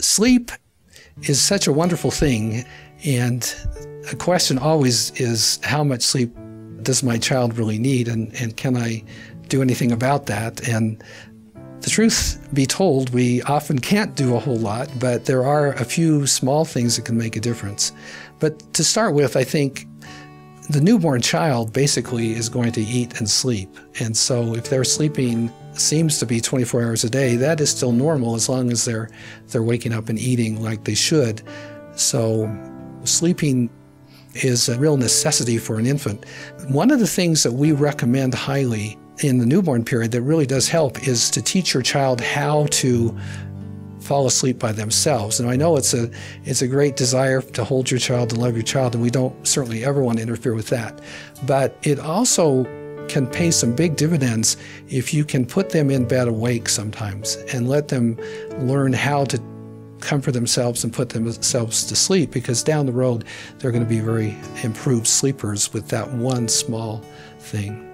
Sleep is such a wonderful thing, and a question always is, how much sleep does my child really need, and can I do anything about that? And the truth be told, we often can't do a whole lot, but there are a few small things that can make a difference. But to start with, I think the newborn child basically is going to eat and sleep. And so if they're sleeping seems to be 24 hours a day, that is still normal as long as they're waking up and eating like they should. So sleeping is a real necessity for an infant. One of the things that we recommend highly in the newborn period that really does help is to teach your child how to fall asleep by themselves. And I know it's a great desire to hold your child and love your child, and we don't certainly ever want to interfere with that. But it also can pay some big dividends if you can put them in bed awake sometimes and let them learn how to comfort themselves and put themselves to sleep, because down the road they're going to be very improved sleepers with that one small thing.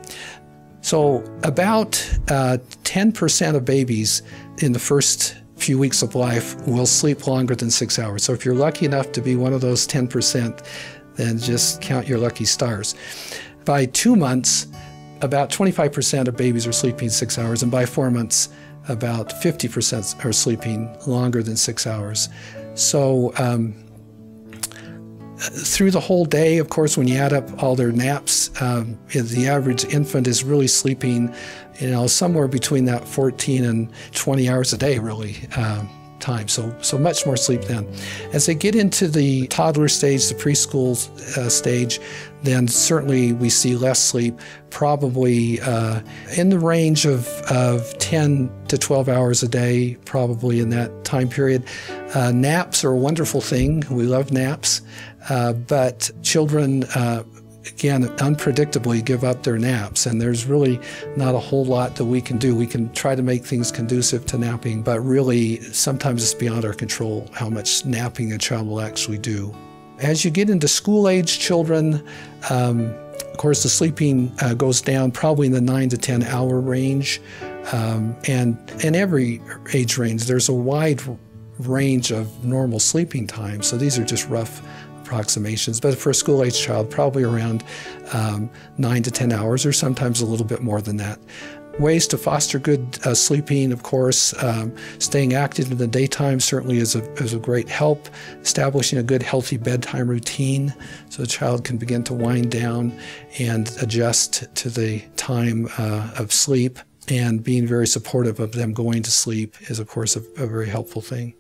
So about 10% of babies in the first few weeks of life will sleep longer than 6 hours. So if you're lucky enough to be one of those 10%, then just count your lucky stars. By 2 months, about 25% of babies are sleeping 6 hours, and by 4 months, about 50% are sleeping longer than 6 hours. So through the whole day, of course, when you add up all their naps, the average infant is really sleeping, somewhere between that 14 and 20 hours a day, really, time. So much more sleep then. As they get into the toddler stage, the preschool stage, then certainly we see less sleep, probably in the range of 10 to 12 hours a day, probably in that time period. Naps are a wonderful thing. We love naps. But children, again, unpredictably give up their naps, and there's really not a whole lot that we can do. We can try to make things conducive to napping, but really sometimes it's beyond our control how much napping a child will actually do. As you get into school-age children, of course, the sleeping goes down probably in the 9 to 10 hour range, and in every age range, there's a wide range of normal sleeping time. So these are just rough approximations, but for a school-age child, probably around 9 to 10 hours, or sometimes a little bit more than that. Ways to foster good sleeping, of course, staying active in the daytime certainly is a great help. Establishing a good, healthy bedtime routine so the child can begin to wind down and adjust to the time of sleep. And being very supportive of them going to sleep is, of course, a very helpful thing.